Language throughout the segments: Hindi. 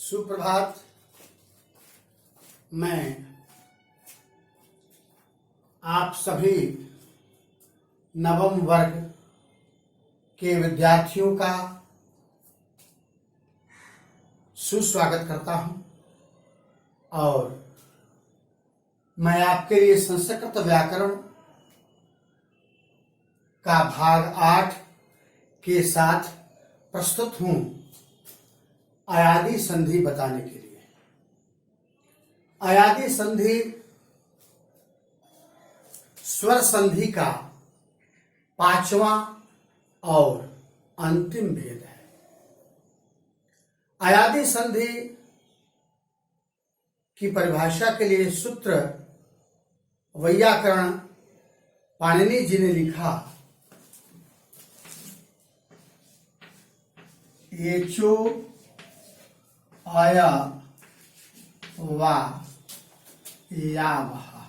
सुप्रभात। मैं आप सभी नवम वर्ग के विद्यार्थियों का सुस्वागत करता हूं और मैं आपके लिए संस्कृत व्याकरण का भाग 8 के साथ प्रस्तुत हूं अयादि संधि बताने के लिए। अयादि संधि स्वर संधि का 5वां और अंतिम भेद है। अयादि संधि की परिभाषा के लिए सूत्र वैयाकरण पाणिनि जी ने लिखा, एचो आया वा या वहा।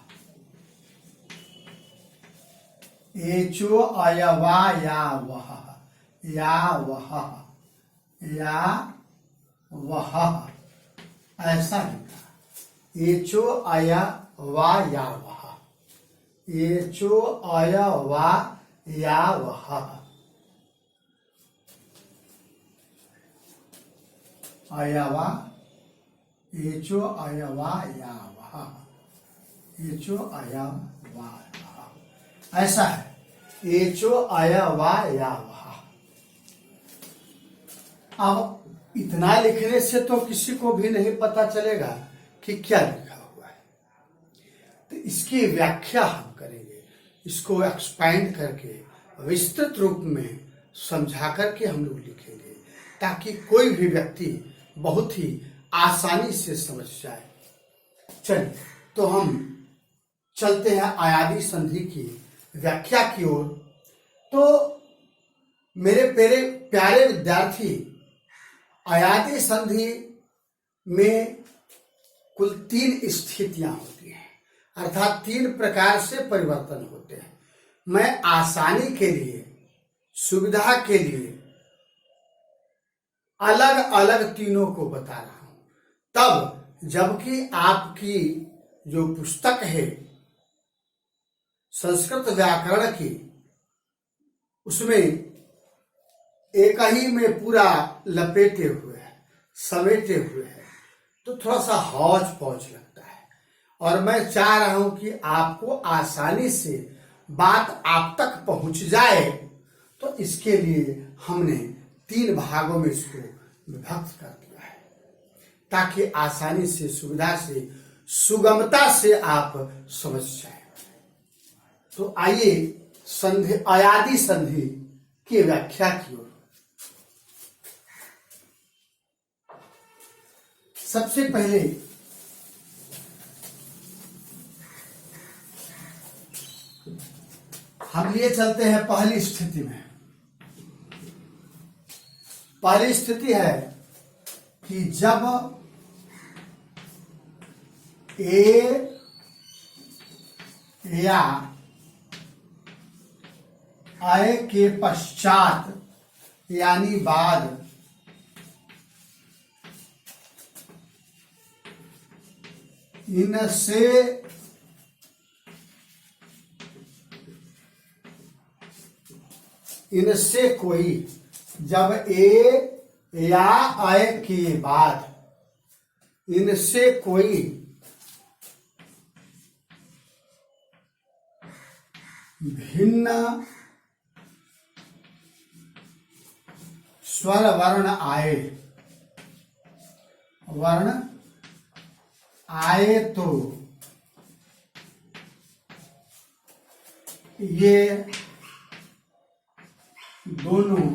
एचो आया वा या वहा, या वहा, या वहा, ऐसा लिखा। एचो आया वा या वहा, एचो आया वा या वहा। आयावा, एचो आयावा या वहा, एचो आया वा वहा, ऐसा है। एचो आया वा या वहा। अब इतना लिखने से तो किसी को भी नहीं पता चलेगा कि क्या लिखा हुआ है, तो इसकी व्याख्या हम करेंगे। इसको एक्सपैंड करके विस्तृत रूप में समझा करके हम लोग लिखेंगे ताकि कोई भी व्यक्ति बहुत ही आसानी से समझ जाए। चलिए तो हम चलते हैं अयादि संधि की व्याख्या की ओर। तो मेरे प्यारे विद्यार्थी, अयादि संधि में कुल 3 स्थितियां होती हैं, अर्थात 3 प्रकार से परिवर्तन होते हैं। मैं आसानी के लिए, सुविधा के लिए अलग अलग तीनों को बता रहा हूं। तब जबकि आपकी जो पुस्तक है संस्कृत व्याकरण की, उसमें एक ही में पूरा लपेटे हुए है, समेटे हुए है, तो थोड़ा सा हौच पौच लगता है। और मैं चाह रहा हूं कि आपको आसानी से बात आप तक पहुंच जाए, तो इसके लिए हमने 3 भागों में इसको विभक्त कर दिया है ताकि आसानी से, सुविधा से, सुगमता से आप समझ जाए। तो आइए संधि, अयादि संधि की व्याख्या की ओर। सबसे पहले हम लिए चलते हैं पहली स्थिति में। पहली स्थिति है कि जब ए या आय के पश्चात यानी बाद इनसे कोई, जब ए या आय के बाद इनसे कोई भिन्न स्वर वर्ण आए, वर्ण आए, तो ये दोनों,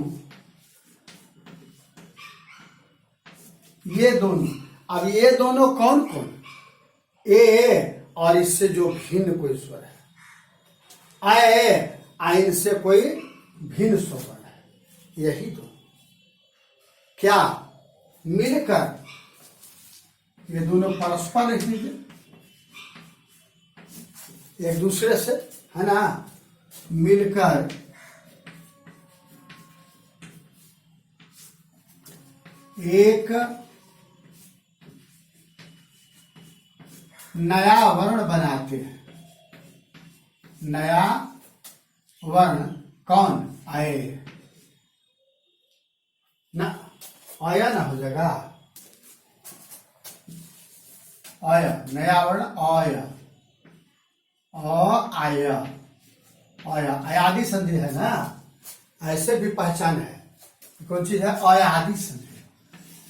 अब ये दोनों कौन कौन? ए और इससे जो भिन्न कोई स्वर है, आइन से कोई भिन्न स्वर है, यही दो क्या मिलकर ये दोनों परस्पर नहीं, एक दूसरे से, है ना, मिलकर एक नया वर्ण बनाते हैं। नया वर्ण कौन? आए ना, आया ना हो जाएगा, आया, नया वर्ण आया, आया, आया, अयादि संधि है ना, ऐसे भी पहचान है। कौन चीज है? अयादि संधि,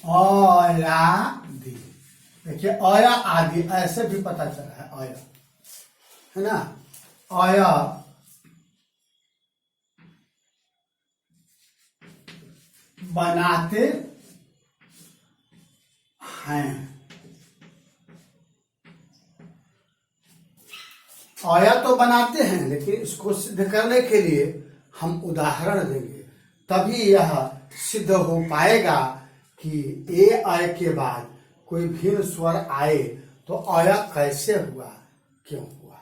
अयादि। देखिए अया आदि ऐसे भी पता चला है, अया है ना, अया बनाते हैं। आया तो बनाते हैं, लेकिन इसको सिद्ध करने के लिए हम उदाहरण देंगे, तभी यह सिद्ध हो पाएगा कि ए आय के बाद कोई भिन्न स्वर आए तो आया कैसे हुआ, क्यों हुआ।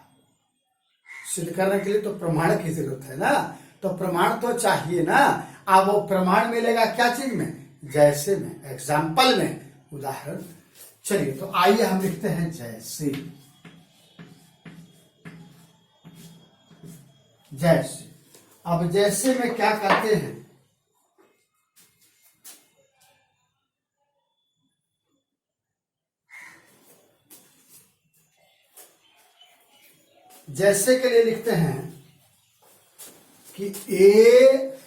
सिद्ध करने के लिए तो प्रमाण की जरूरत है ना, तो प्रमाण तो चाहिए ना। अब वो प्रमाण मिलेगा क्या चीज में? जैसे में, एग्जाम्पल में, उदाहरण। चलिए तो आइए हम लिखते हैं जैसे। जैसे, अब जैसे में क्या करते हैं? जैसे के लिए लिखते हैं कि ए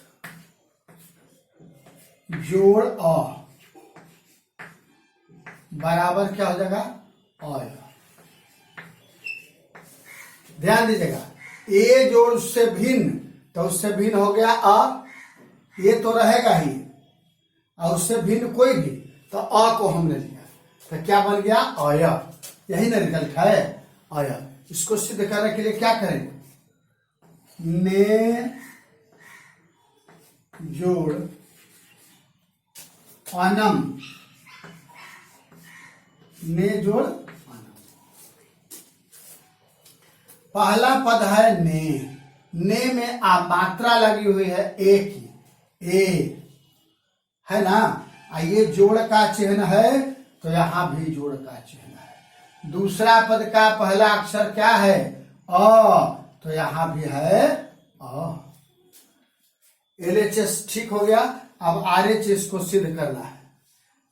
जोड़ अ बराबर क्या हो जाएगा? आया। ध्यान दीजिएगा, ए जोड़ उससे भिन्न, तो उससे भिन्न हो गया अ, ये तो रहेगा ही, और उससे भिन्न कोई भी, तो अ को हमने लिया, तो क्या बन गया? आया। यही ना रिजल्ट है, आया। इसको सिद्ध करने के लिए क्या करेंगे? ने जोड़ अनम, ने जोड़ अनम। पहला पद है ने में आ मात्रा लगी हुई है ए की, ए है ना, ये जोड़ का चिन्ह है, तो यहां भी जोड़ का चिन्ह है। दूसरा पद का पहला अक्षर क्या है? अ, तो यहां भी है अ। LHS ठीक हो गया। अब RHS को सिद्ध करना है।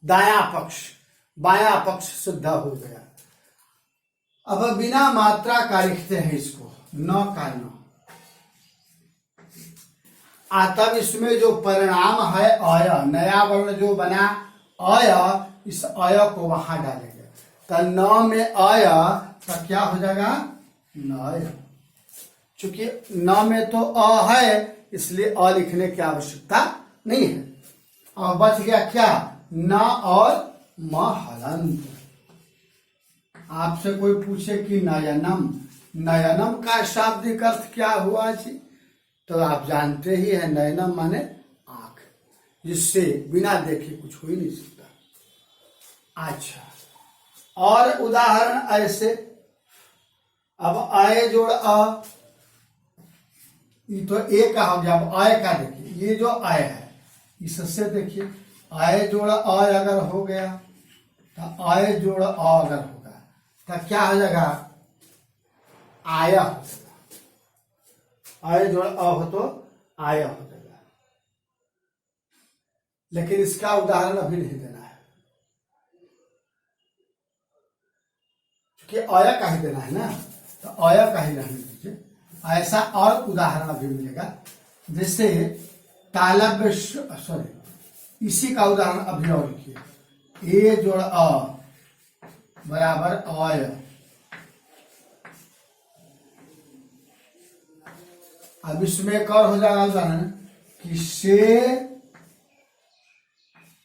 दाया पक्ष, बाया पक्ष सिद्ध हो गया। अब बिना मात्रा का लिखते हैं इसको, न का न। तब इसमें जो परिणाम है अय, नया वर्ण जो बना अय, इस अय को वहां डालेंगे, तो न में अय, तो क्या हो जाएगा? नय। चूंकि न में तो अ है, इसलिए अ लिखने की आवश्यकता नहीं है। और बच गया क्या? न और म हलंत। आपसे कोई पूछे कि नयनम, नयनम का शाब्दिक अर्थ क्या हुआ जी? तो आप जानते ही हैं, नयनम माने आंख, जिससे बिना देखे कुछ हो ही नहीं सकता। अच्छा, और उदाहरण ऐसे, अब आए जोड़ अ, ये तो ए का हो गया। अब आय का देखिए, ये जो आय है इससे देखिए, आय जोड़ अ अगर हो गया, तो आय जोड़ अ अगर होगा, तो क्या हो जाएगा? आया हो जाएगा। आय जोड़ अ हो तो आया हो जाएगा। लेकिन इसका उदाहरण अभी नहीं देना है, क्योंकि आया का ही देना है ना, तो आया का ही रहने दीजिए। ऐसा और उदाहरण अभी मिलेगा, जैसे तालब्य, सॉरी, इसी का उदाहरण अभी और लिखिए। ए जोड़ अ बराबर आय। अब इसमें एक और हो जाएगा उदाहरण कि से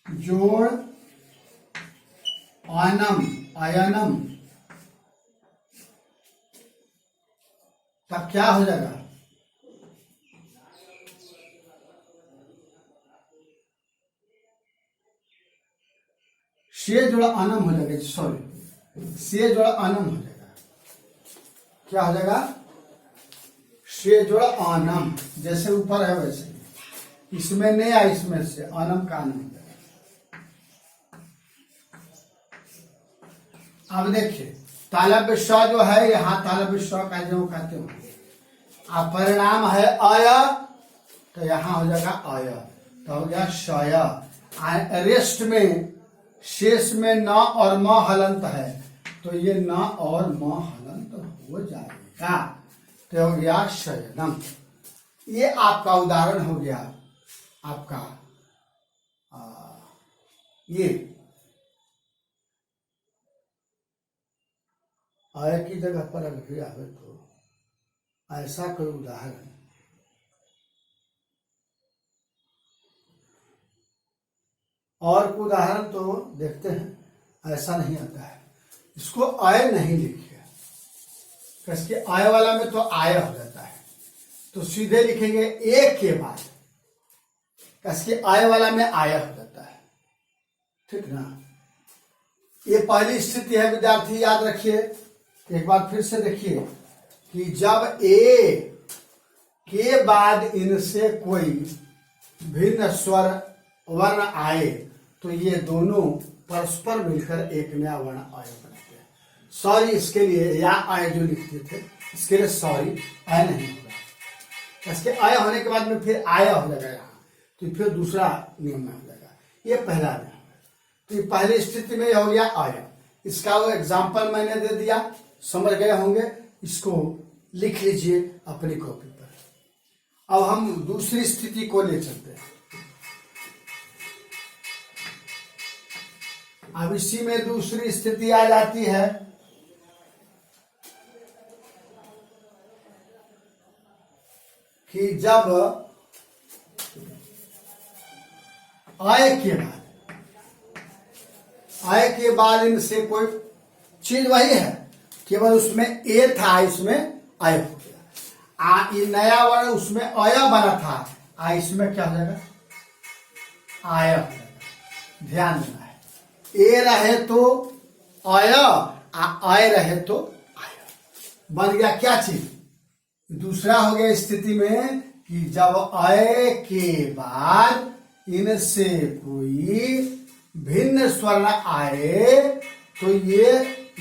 जोड़ अनम, अयनम, तब क्या हो जाएगा? से जोड़ा अनम हो जाएगा, सॉरी, से जोड़ा अनम हो जाएगा। क्या हो जाएगा? से जोड़ा अनम, जैसे ऊपर है वैसे, इसमें नहीं आया, इसमें से अनम का अनम हो जाएगा। अब देखिए, तालव्य स जो है यहाँ तालव्य स का जो कहते होंगे, अब परिणाम है अय, तो यहाँ हो जाएगा अय, तो हो गया शय। रेस्ट में शेष में न और म हलंत है, तो ये न और म हलंत हो जाएगा, तो हो गया शयनम। ये आपका उदाहरण हो गया आपका ये अय की जगह पर अगर भी आवे तो ऐसा कोई उदाहरण, और कोई उदाहरण तो देखते हैं, ऐसा नहीं आता है। इसको आय नहीं लिखिए, इसके आय वाला में तो आय हो जाता है, तो सीधे लिखेंगे एक के बाद, इसके आय वाला में आय हो जाता है, ठीक ना। ये पहली स्थिति है विद्यार्थी, याद रखिए। एक बार फिर से देखिए कि जब ए के बाद इनसे कोई भिन्न स्वर वर्ण आए, तो ये दोनों परस्पर मिलकर एक नया वर्ण आय बनाते हैं। सॉरी इसके लिए, या आय जो लिखते थे इसके लिए सॉरी, आय नहीं होगा। इसके आय होने के बाद में फिर आय हो जाएगा यहाँ, तो फिर दूसरा नियम में हो जाएगा। ये पहला नियम है। तो ये पहली स्थिति में हो गया आय। इसका वो एग्जाम्पल मैंने दे दिया, समझ गए होंगे। इसको लिख लीजिए अपनी कॉपी पर। अब हम दूसरी स्थिति को ले चलते हैं। अब इसी में दूसरी स्थिति आ जाती है कि जब आय के बाद इनसे कोई चीज वही है, केवल उसमें ए था, इसमें आय हो गया। ये नया वर्ण उसमें अय बना था, इसमें क्या हो जाएगा, आय हो जाएगा। ध्यान देना है, ए रहे तो अय, आय रहे तो आय। बन गया क्या चीज, दूसरा हो गया स्थिति में कि जब अय के बाद इनसे कोई भिन्न स्वर्ण आए, तो ये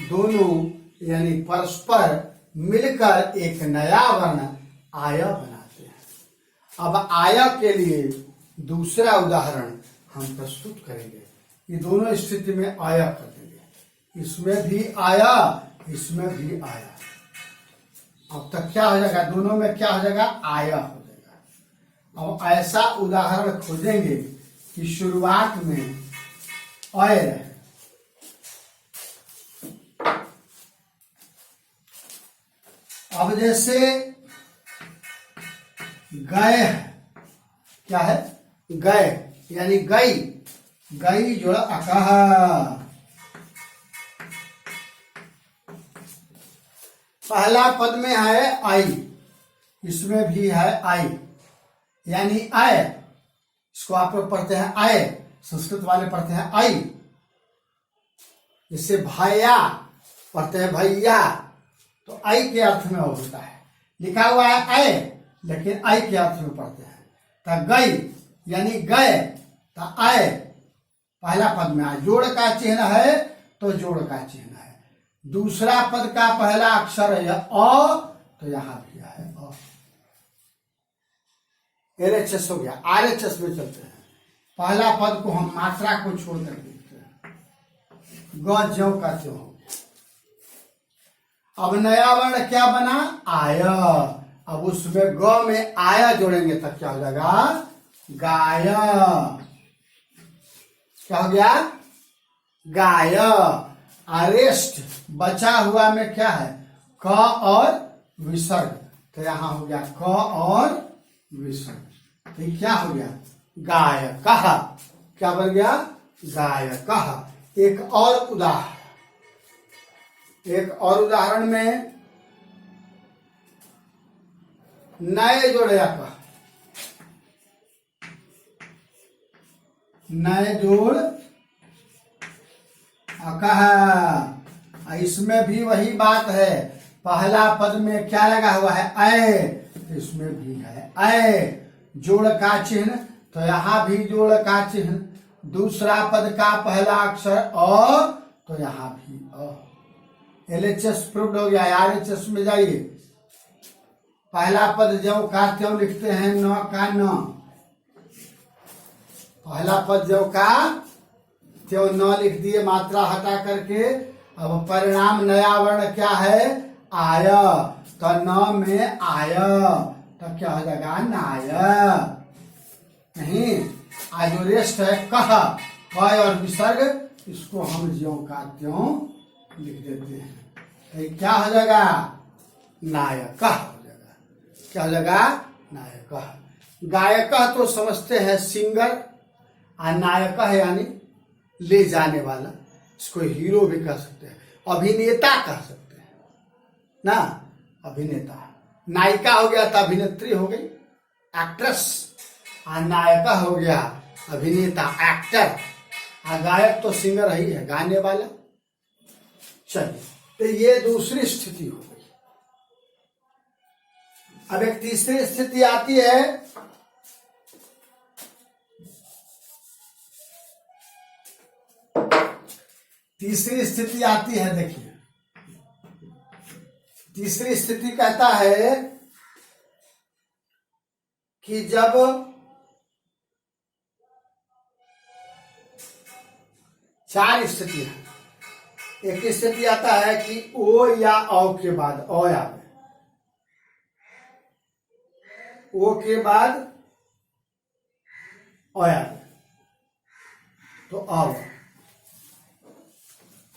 दोनों यानी परस्पर मिलकर एक नया वर्ण आय बनाते हैं। अब आय के लिए दूसरा उदाहरण हम प्रस्तुत करेंगे। ये दोनों स्थिति में आय कर देंगे, इसमें भी आया, इसमें भी आया। अब तक क्या हो जाएगा, दोनों में क्या हो जाएगा, आया हो जाएगा। अब ऐसा उदाहरण खोजेंगे कि शुरुआत में आय रहे, अब जैसे गए है, क्या है, गए यानी गई, गई जोड़ा अकह। पहला पद में है आई, इसमें भी है आई यानी आय। इसको आप लोग पढ़ते हैं आय, संस्कृत वाले पढ़ते हैं आई। जिससे भैया पढ़ते हैं भैया, तो आई के अर्थ में होता है। लिखा हुआ है आय, लेकिन आई के अर्थ में पढ़ते हैं। तो गई यानी गए, तो आय पहला पद में आए। जोड़ का चिन्ह है तो जोड़ का चिन्ह है। दूसरा पद का पहला अक्षर है अ, तो यहां भी है अ। LHS हो गया। RHS में चलते हैं। पहला पद को हम मात्रा को छोड़कर लिखते हैं, ग ज्यों का त्यों हो गया। अब नया वर्ण क्या बना, आय। अब उसमें ग में आया जोड़ेंगे तब क्या हो जाएगा, गाय। क्या हो गया, गाय। अरेस्ट बचा हुआ में क्या है, क और विसर्ग, तो यहां हो गया क और विसर्ग, तो क्या हो गया, गाय कहा। क्या बन गया, गाय कहा। एक और उदाहरण, एक और उदाहरण में नए जोड़े का, नए जोड़ अकह। इसमें भी वही बात है, पहला पद में क्या लगा हुआ है, अय, इसमें भी है अय। जोड़ का चिन्ह, तो यहां भी जोड़ का चिन्ह। दूसरा पद का पहला अक्षर अ, तो यहां भी अ। LHS प्रूव्ड हो गया। RHS में जाइए, पहला पद ज्यों का त्यों लिखते हैं, न का न। पहला पद ज्यों का त्यों न लिख दिए, मात्रा हटा करके। अब परिणाम नया वर्ण क्या है, आय, तो न में आय, तो क्या हो जाएगा, नाय। नहीं, आज जो रेस्ट है कह, और विसर्ग, इसको हम ज्यों का त्यों लिख देते हैं, तो क्या हो जाएगा, नायक हो जाएगा। क्या हो जाएगा, नायक। गायक तो समझते हैं सिंगर, और नायक यानी ले जाने वाला, इसको हीरो भी कह सकते हैं, अभिनेता कह सकते हैं ना, अभिनेता। नायिका हो गया तो अभिनेत्री हो गई, एक्ट्रेस, और नायका हो गया अभिनेता, एक्टर। और गायक तो सिंगर ही है, गाने वाला। चलिए, तो ये दूसरी स्थिति हो गई। अब एक तीसरी स्थिति आती है, तीसरी स्थिति आती है, देखिए तीसरी स्थिति कहता है कि जब चार स्थिति है। एक स्थिति आता है कि ओ या औ के बाद अ आवे, ओ के बाद अ आवे तो अब।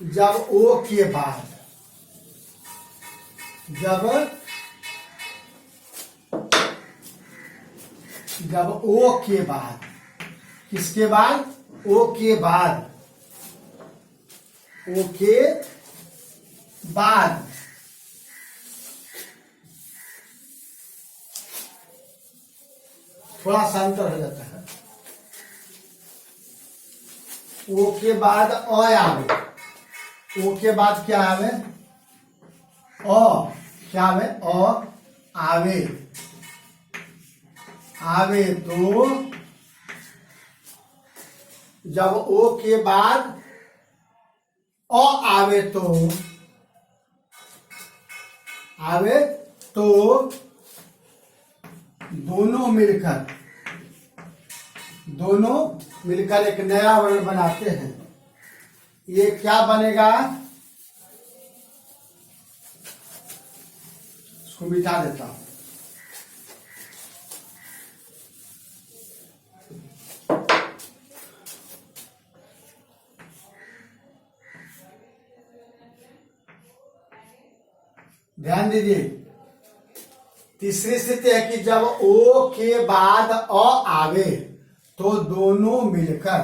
जब ओ के बाद, जब ओ के बाद, किसके बाद, ओ के बाद, ओ के बाद थोड़ा सा अंतर हो जाता है। ओ के बाद अ आवे, ओ के बाद क्या आवे, अ, क्या आवे, अ आवे, आवे तो जब ओ के बाद अ आवे तो, आवे तो दोनों मिलकर एक नया वर्ण बनाते हैं। ये क्या बनेगा, इसको मिटा देता हूं। ध्यान दीजिए, तीसरी स्थिति है कि जब ओ के बाद अ आवे तो दोनों मिलकर,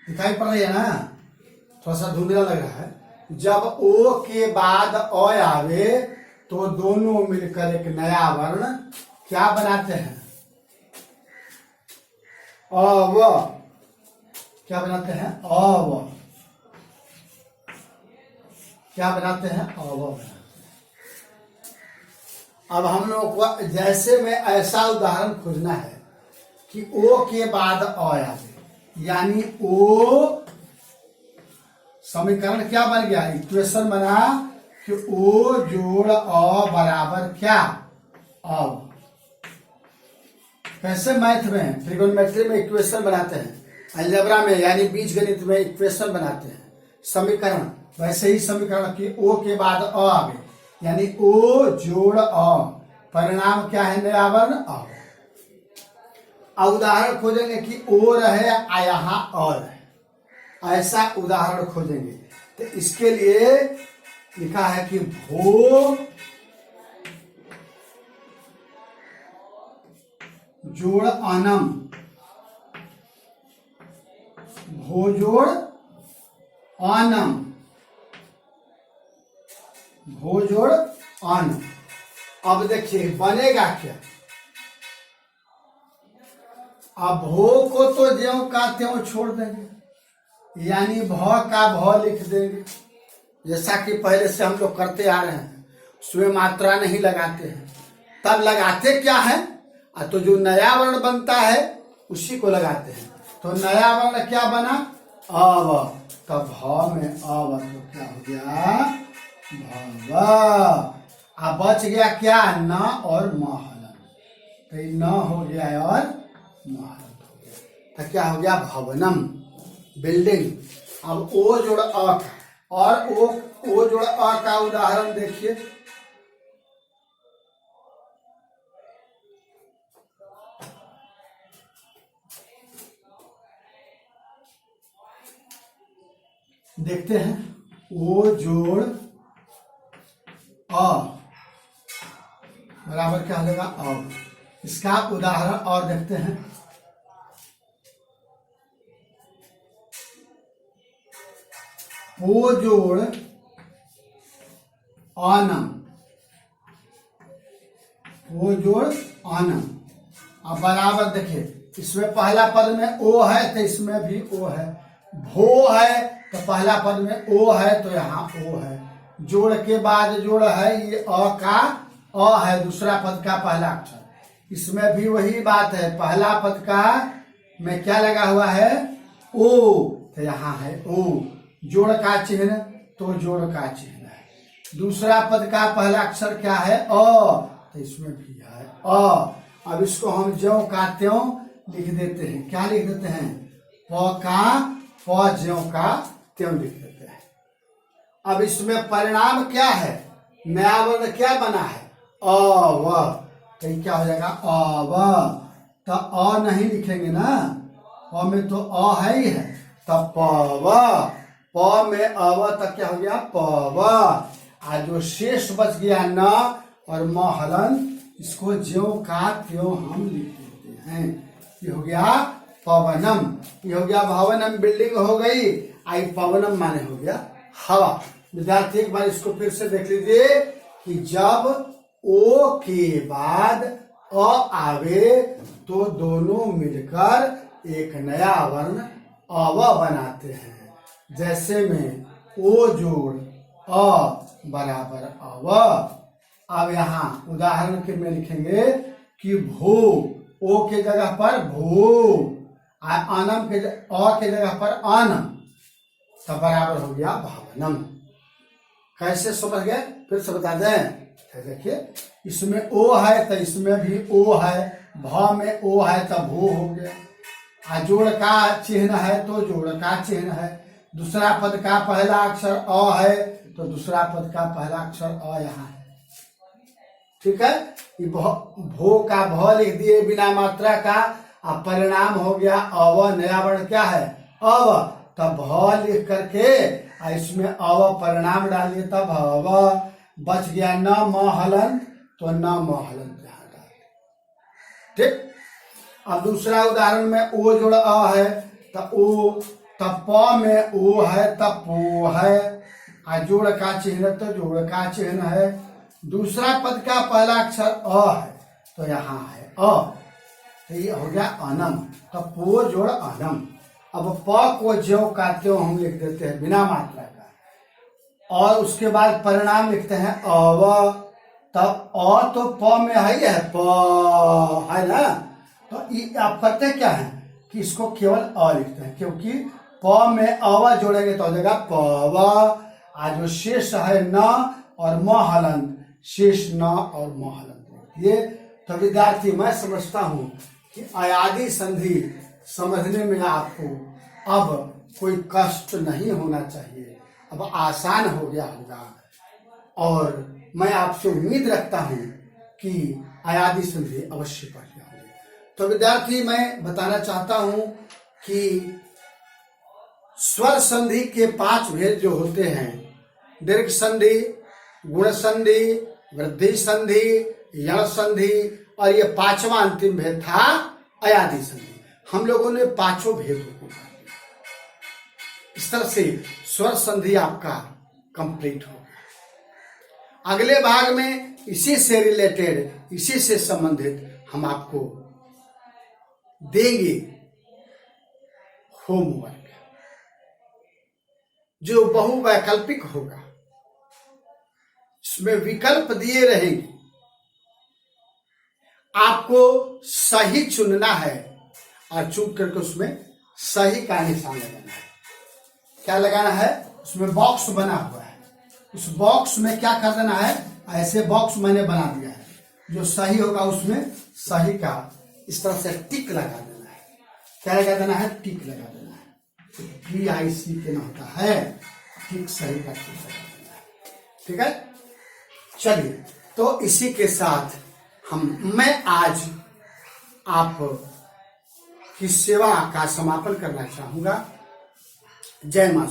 दिखाई पड़ रही है ना, थोड़ा सा धुंधला लग रहा है। जब ओ के बाद अ आवे तो दोनों मिलकर एक नया वर्ण क्या बनाते हैं, अव, क्या बनाते हैं, अव, क्या बनाते हैं, अव बनाते हैं। अब हम लोग को जैसे में ऐसा उदाहरण खोजना है कि ओ के बाद अ आवे, यानी ओ समीकरण क्या बन गया, इक्वेशन बना कि ओ जोड़ अ बराबर क्या, अव। कैसे मैथ में, ट्रिगोनोमेट्री में इक्वेशन बनाते हैं, अलजेब्रा में यानी बीजगणित में इक्वेशन बनाते हैं, समीकरण, वैसे ही समीकरण की ओ के बाद अ आवे, यानी ओ जोड़ अ, परिणाम क्या है, नया वर्ण अ। उदाहरण खोजेंगे कि ओ रहे यहां अ रहे, ऐसा उदाहरण खोजेंगे। तो इसके लिए लिखा है कि भो जोड़ अनम, भो जोड़ अनम, भो जोड़ अन। अब देखिए बनेगा क्या, अब भो को तो ज्यों का त्यों छोड़ देंगे, यानी भ का भ लिख देंगे, जैसा कि पहले से हम लोग करते आ रहे हैं। उसमें मात्रा नहीं लगाते हैं, तब लगाते क्या है, तो जो नया वर्ण बनता है उसी को लगाते हैं। तो नया वर्ण क्या बना, अव, तब भ में अव तो क्या हो गया, भव। अब बच गया क्या, न और म हलन, तो ये न हो गया और म हलन हो गया, तो क्या हो गया, भवनम बिल्डिंग। अब ओ जोड़ अ का, और ओ जोड़ अ का उदाहरण देखिए, देखते हैं, ओ जोड़ अ बराबर क्या हो जाएगा, अब इसका उदाहरण और देखते हैं, ओ जोड़ आनम, ओ जोड़ आनम। अब बराबर देखिए, इसमें पहला पद में ओ है तो इसमें भी ओ है, भो है तो पहला पद में ओ है तो यहाँ ओ है, जोड़ के बाद जोड़ है, ये अ का अ है दूसरा पद का पहला अक्षर, इसमें भी वही बात है, पहला पद का में क्या लगा हुआ है, ओ, तो यहाँ है ओ, जोड़ का चिन्ह तो जोड़ का चिन्ह है, दूसरा पद का पहला अक्षर क्या है, अ, तो इसमें भी है अ। अब इसको हम ज्यों का त्यों लिख देते हैं, क्या लिख देते हैं, प का प, ज्यों का त्यों लिख देते हैं। अब इसमें परिणाम क्या है, नया वर्ण क्या बना है, अव, तो ये क्या हो जाएगा, अव, तो अ नहीं लिखेंगे ना, प में तो अ है ही है, तब पव, प में अव तक क्या हो गया, पव। आज जो शेष बच गया न और म हलन, इसको ज्यों का त्यों हम लिख देते हैं, ये हो गया पवनम, ये हो गया भवनम बिल्डिंग हो गई, आई पवनम माने हो गया हवा। विद्यार्थी एक बार इसको फिर से देख लीजिए कि जब ओ के बाद अ आवे तो दोनों मिलकर एक नया वर्ण अव बनाते हैं, जैसे में ओ जोड़ अ बराबर अव। अब यहाँ उदाहरण के में लिखेंगे कि भू, ओ के जगह पर भू, आनम के अ के जगह पर आनम, तब बराबर हो गया भवनम। कैसे समझ गए, फिर से बता दें, देखिए इसमें ओ है तो इसमें भी ओ है, भ में ओ है तो भू हो गया, जोड़ का चिन्ह है तो जोड़ का चिन्ह है, दूसरा पद का पहला अक्षर अ है तो दूसरा पद का पहला अक्षर अ यहाँ है, ठीक है। भो का भ लिख दिए बिना मात्रा का, अब परिणाम हो गया अव, नया वर्ण क्या है, अव, तब भ लिख करके इसमें अव परिणाम डालिए तब अव, बच गया न म हलन, तो न म हलन यहाँ डालिए, ठीक। अब दूसरा उदाहरण में ओ जोड़ अ है तब ओ, तब प में ओ है तब पो है, जोड़ का चिन्ह तो जोड़ का चिन्ह है, दूसरा पद का पहला अक्षर अ है तो यहाँ है अ, तो ये हो गया अनम, तो पो जोड़ अनम। अब प को ज्यों का त्यों हम लिख देते हैं बिना मात्रा का, और उसके बाद परिणाम लिखते हैं अव, तब अ तो प में है प है ना, तो आप करते क्या है कि इसको केवल अ लिखते हैं, क्योंकि प में अव जोड़ेंगे तो हो जाएगा पव, आज जो शेष है न और म हलन, शेष न और म हलन। ये तो विद्यार्थी मैं समझता हूं कि अयादि संधि समझने में आपको अब कोई कष्ट नहीं होना चाहिए, अब आसान हो गया होगा, और मैं आपसे उम्मीद रखता हूं कि अयादि संधि अवश्य पढ़ लिया होगा। तो विद्यार्थी मैं बताना चाहता हूं कि स्वर संधि के 5 भेद जो होते हैं, दीर्घ संधि, गुण संधि, वृद्धि संधि, यण संधि, और ये 5वां अंतिम भेद था अयादि संधि। हम लोगों ने 5 भेदों को पढ़ लिया, इस तरह से स्वर संधि आपका कंप्लीट हो गया। अगले भाग में इसी से रिलेटेड, इसी से संबंधित हम आपको देंगे होमवर्क, जो बहुवैकल्पिक होगा, इसमें विकल्प दिए रहेंगे, आपको सही चुनना है और चुन करके उसमें सही का निशान लगाना है। क्या लगाना है, उसमें बॉक्स बना हुआ है, उस बॉक्स में क्या कर देना है, ऐसे बॉक्स मैंने बना दिया है, जो सही होगा उसमें सही का इस तरह से टिक लगा देना है। क्या लगा देना है? टिक लगा देना है। PIC के ना होता है टिक, सही का टिक लगा देना है। ठीक है, चलिए, तो इसी के साथ मैं आज आप की सेवा का समापन करना चाहूंगा। जय मां।